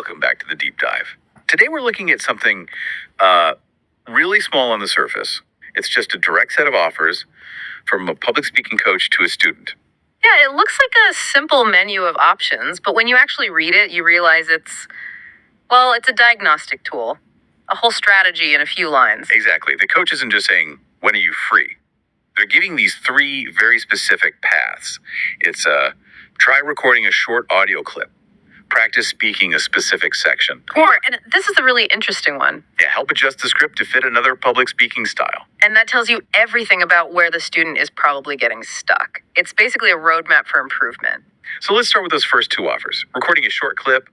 welcome back to the Deep Dive. Today we're looking at something really small on the surface. It's just a direct set of offers from a public speaking coach to a student. Yeah, it looks like a simple menu of options, but when you actually read it, you realize it's a diagnostic tool, a whole strategy in a few lines. Exactly. The coach isn't just saying, when are you free? They're giving these three very specific paths. It's try recording a short audio clip, practice speaking a specific section. And this is a really interesting one. Yeah, help adjust the script to fit another public speaking style. And that tells you everything about where the student is probably getting stuck. It's basically a roadmap for improvement. So let's start with those first two offers. Recording a short clip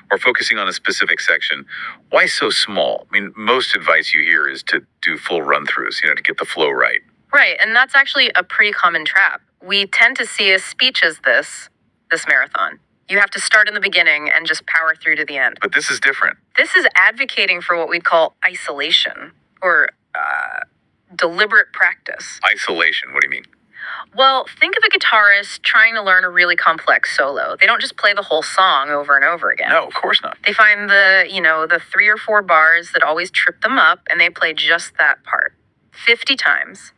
or focusing on a specific section. Why so small? I mean, most advice you hear is to do full run-throughs, to get the flow right. Right, and that's actually a pretty common trap. We tend to see a speech as this marathon. You have to start in the beginning and just power through to the end. But this is different. This is advocating for what we'd call isolation or deliberate practice. Isolation, what do you mean? Well, think of a guitarist trying to learn a really complex solo. They don't just play the whole song over and over again. No, of course not. They find the 3 or 4 bars that always trip them up, and they play just that part 50 times.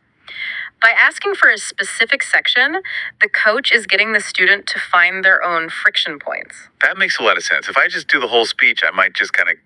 By asking for a specific section, the coach is getting the student to find their own friction points. That makes a lot of sense. If I just do the whole speech, I might just kind of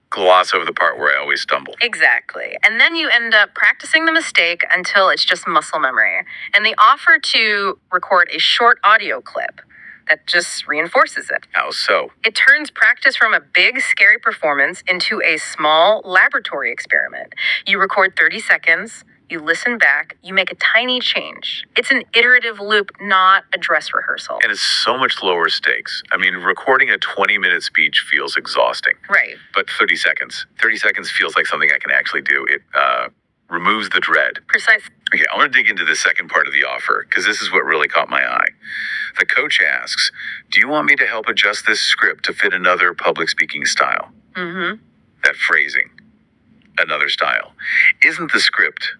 gloss over the part where I always stumble. Exactly. And then you end up practicing the mistake until it's just muscle memory. And they offer to record a short audio clip that just reinforces it. How so? It turns practice from a big, scary performance into a small laboratory experiment. You record 30 seconds. You listen back, you make a tiny change. It's an iterative loop, not a dress rehearsal. And it's so much lower stakes. I mean, recording a 20-minute speech feels exhausting. Right. But 30 seconds feels like something I can actually do. It removes the dread. Precisely. Okay, I want to dig into the second part of the offer, because this is what really caught my eye. The coach asks, do you want me to help adjust this script to fit another public speaking style? Mm-hmm. That phrasing, another style. Isn't the script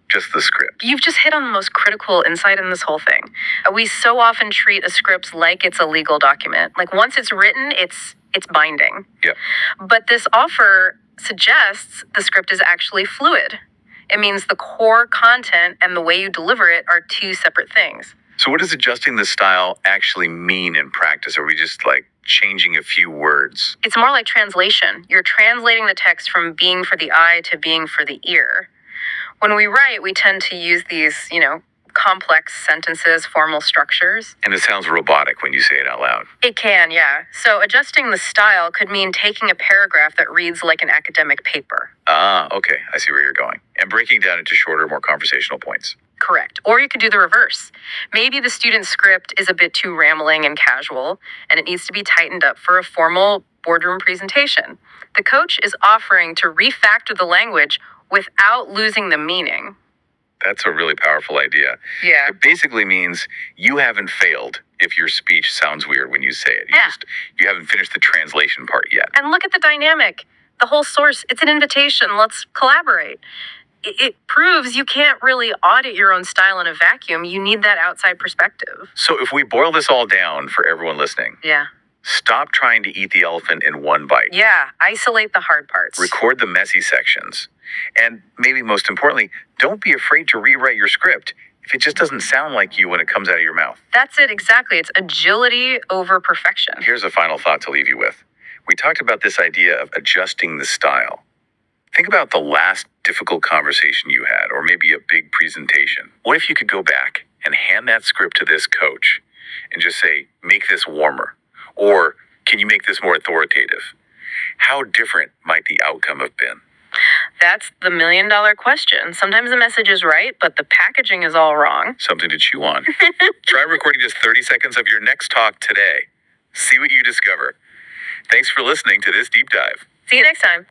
just the script? You've just hit on the most critical insight in this whole thing. We so often treat a script like it's a legal document. Like once it's written, it's binding. Yeah. But this offer suggests the script is actually fluid. It means the core content and the way you deliver it are two separate things. So what does adjusting the style actually mean in practice? Are we just changing a few words? It's more like translation. You're translating the text from being for the eye to being for the ear. When we write, we tend to use these, complex sentences, formal structures. And it sounds robotic when you say it out loud. It can, yeah. So adjusting the style could mean taking a paragraph that reads like an academic paper. Ah, okay. I see where you're going. And breaking down into shorter, more conversational points. Correct. Or you could do the reverse. Maybe the student's script is a bit too rambling and casual, and it needs to be tightened up for a formal boardroom presentation. The coach is offering to refactor the language without losing the meaning. That's a really powerful idea. Yeah. It basically means you haven't failed if your speech sounds weird when you say it. You haven't finished the translation part yet. And look at the dynamic. The whole source, it's an invitation. Let's collaborate. It proves you can't really audit your own style in a vacuum. You need that outside perspective. So if we boil this all down for everyone listening, Yeah. Stop trying to eat the elephant in one bite. Yeah, isolate the hard parts. Record the messy sections. And maybe most importantly, don't be afraid to rewrite your script if it just doesn't sound like you when it comes out of your mouth. That's it, exactly. It's agility over perfection. Here's a final thought to leave you with. We talked about this idea of adjusting the style. Think about the last difficult conversation you had, or maybe a big presentation. What if you could go back and hand that script to this coach and just say, make this warmer? Or can you make this more authoritative? How different might the outcome have been? That's the million-dollar question. Sometimes the message is right, but the packaging is all wrong. Something to chew on. Try recording just 30 seconds of your next talk today. See what you discover. Thanks for listening to this deep dive. See you next time.